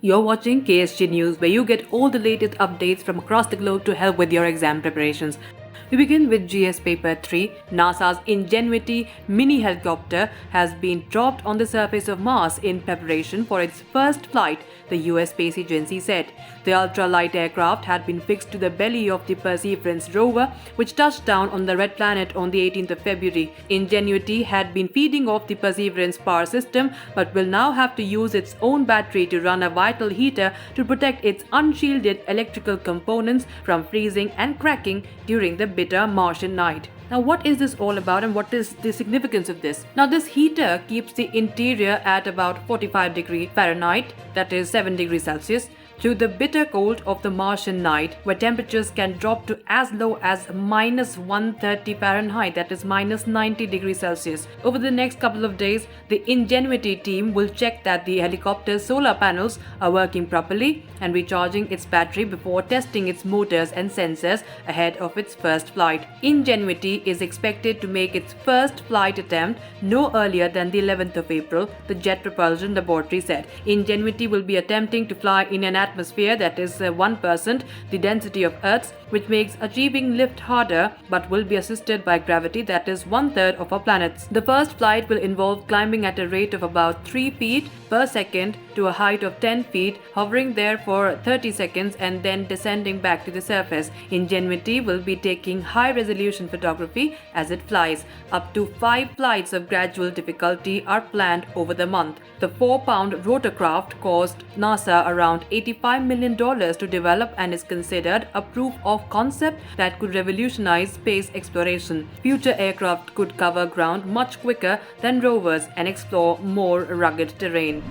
You're watching KSG News, where you get all the latest updates from across the globe to help with your exam preparations. We begin with GS Paper 3. NASA's Ingenuity mini helicopter has been dropped on the surface of Mars in preparation for its first flight, the US Space Agency said. The ultralight aircraft had been fixed to the belly of the Perseverance rover, which touched down on the red planet on the 18th of February. Ingenuity had been feeding off the Perseverance power system, but will now have to use its own battery to run a vital heater to protect its unshielded electrical components from freezing and cracking during the bitter Martian night. Now, what is this all about and what is the significance of this? Now, this heater keeps the interior at about 45 degrees Fahrenheit, that is 7 degrees Celsius, through the bitter cold of the Martian night, where temperatures can drop to as low as minus 130 Fahrenheit, that is minus 90 degrees Celsius. Over the next couple of days, the Ingenuity team will check that the helicopter's solar panels are working properly and recharging its battery before testing its motors and sensors ahead of its first flight. Ingenuity is expected to make its first flight attempt no earlier than the 11th of April, the Jet Propulsion Laboratory said. Ingenuity will be attempting to fly in an atmosphere that is 1% the density of Earth's, which makes achieving lift harder, but will be assisted by gravity that is 1/3 of our planet's. The first flight will involve climbing at a rate of about 3 feet per second to a height of 10 feet, hovering there for 30 seconds and then descending back to the surface. Ingenuity will be taking high-resolution photography as it flies. Up to 5 flights of gradual difficulty are planned over the month. The 4-pound rotorcraft cost NASA around $85 million to develop and is considered a proof of concept that could revolutionize space exploration. Future aircraft could cover ground much quicker than rovers and explore more rugged terrain.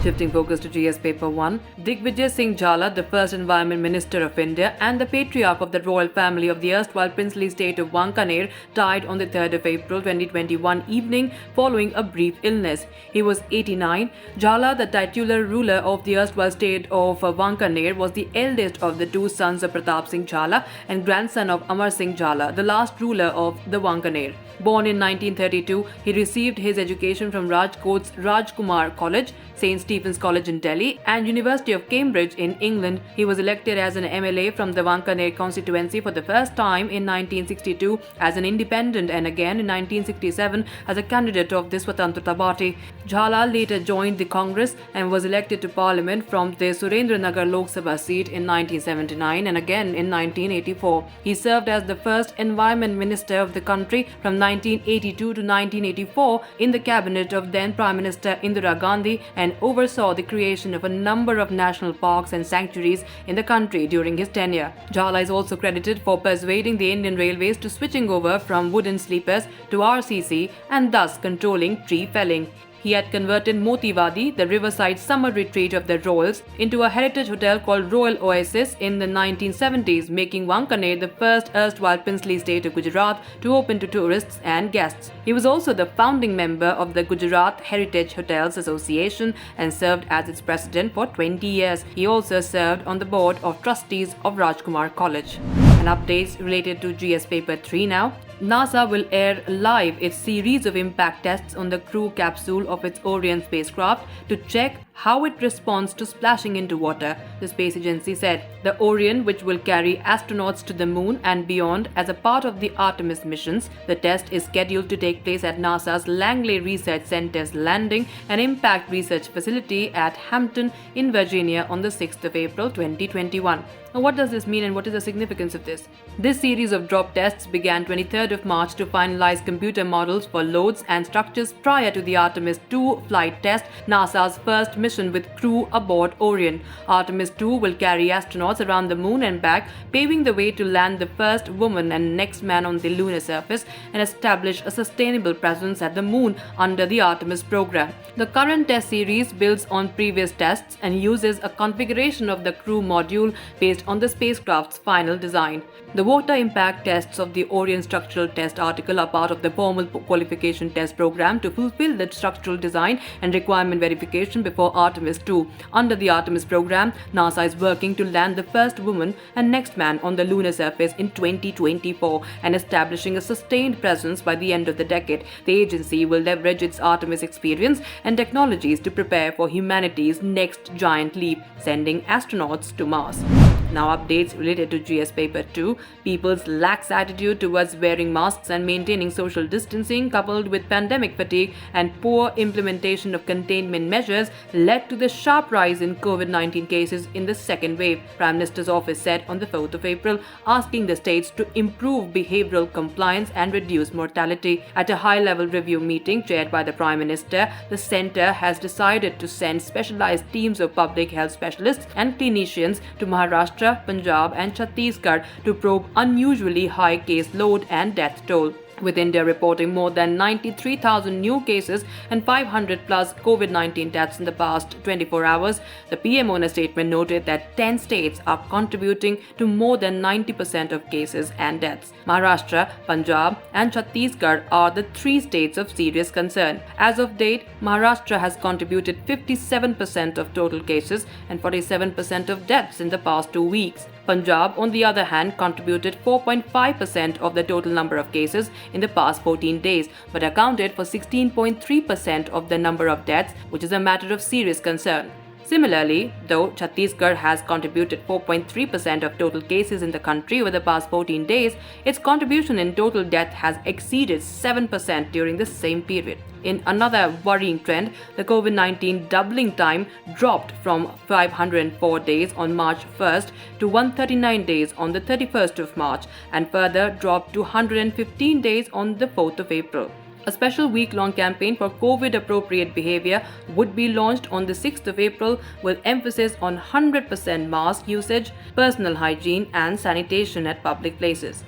Shifting focus to GS Paper 1, Digvijay Singh Jhala, the first Environment Minister of India and the patriarch of the royal family of the erstwhile princely state of Wankaner, died on the 3rd of April 2021 evening following a brief illness. He was 89. Jhala, the titular ruler of the erstwhile state of Wankaner, was the eldest of the 2 sons of Pratap Singh Jhala and grandson of Amar Singh Jhala, the last ruler of the Wankaner. Born in 1932, he received his education from Rajkot's Rajkumar College, St. Stephen's College in Delhi, and University of Cambridge in England. He was elected as an MLA from the Wankaner constituency for the first time in 1962 as an independent and again in 1967 as a candidate of the Swatantrata Party. Jhala later joined the Congress and was elected to Parliament from the Surendranagar Lok Sabha seat in 1979 and again in 1984. He served as the first Environment Minister of the country from 1982 to 1984 in the cabinet of then Prime Minister Indira Gandhi and oversaw the creation of a number of national parks and sanctuaries in the country during his tenure. Jhala is also credited for persuading the Indian Railways to switching over from wooden sleepers to RCC and thus controlling tree felling. He had converted Motiwadi, the riverside summer retreat of the royals, into a heritage hotel called Royal Oasis in the 1970s, making Wankaner the first erstwhile princely state of Gujarat to open to tourists and guests. He was also the founding member of the Gujarat Heritage Hotels Association and served as its president for 20 years. He also served on the board of trustees of Rajkumar College. And updates related to GS Paper 3 now. NASA will air live its series of impact tests on the crew capsule of its Orion spacecraft to check how it responds to splashing into water, the space agency said. The Orion, which will carry astronauts to the moon and beyond as a part of the Artemis missions, the test is scheduled to take place at NASA's Langley Research Center's Landing and Impact Research Facility at Hampton in Virginia on the 6th of April 2021. Now, what does this mean and what is the significance of this? This series of drop tests began 23rd of March to finalize computer models for loads and structures prior to the Artemis 2 flight test, NASA's first mission with crew aboard Orion. Artemis 2 will carry astronauts around the moon and back, paving the way to land the first woman and next man on the lunar surface and establish a sustainable presence at the moon under the Artemis program. The current test series builds on previous tests and uses a configuration of the crew module based on the spacecraft's final design. The water impact tests of the Orion structural test article are part of the formal qualification test program to fulfill the structural design and requirement verification before Artemis 2. Under the Artemis program, NASA is working to land the first woman and next man on the lunar surface in 2024 and establishing a sustained presence by the end of the decade. The agency will leverage its Artemis experience and technologies to prepare for humanity's next giant leap, sending astronauts to Mars. Now updates related to GS Paper 2. People's lax attitude towards wearing masks and maintaining social distancing, coupled with pandemic fatigue and poor implementation of containment measures, led to the sharp rise in COVID-19 cases in the second wave, Prime Minister's office said on the 4th of April, asking the states to improve behavioral compliance and reduce mortality. At a high-level review meeting chaired by the Prime Minister, the centre has decided to send specialized teams of public health specialists and clinicians to Maharashtra, Punjab and Chhattisgarh to probe unusually high case load and death toll. With India reporting more than 93,000 new cases and 500 plus COVID-19 deaths in the past 24 hours, the PM on a statement noted that 10 states are contributing to more than 90% of cases and deaths. Maharashtra, Punjab and Chhattisgarh are the three states of serious concern. As of date, Maharashtra has contributed 57% of total cases and 47% of deaths in the past 2 weeks. Punjab, on the other hand, contributed 4.5% of the total number of cases in the past 14 days, but accounted for 16.3% of the number of deaths, which is a matter of serious concern. Similarly, though Chhattisgarh has contributed 4.3% of total cases in the country over the past 14 days, its contribution in total death has exceeded 7% during the same period. In another worrying trend, the COVID-19 doubling time dropped from 504 days on March 1st to 139 days on the 31st of March and further dropped to 115 days on the 4th of April. A special week-long campaign for COVID-appropriate behavior would be launched on the 6th of April with emphasis on 100% mask usage, personal hygiene and sanitation at public places.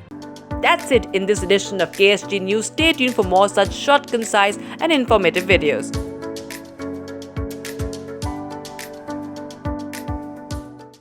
That's it in this edition of KSG News. Stay tuned for more such short, concise and informative videos.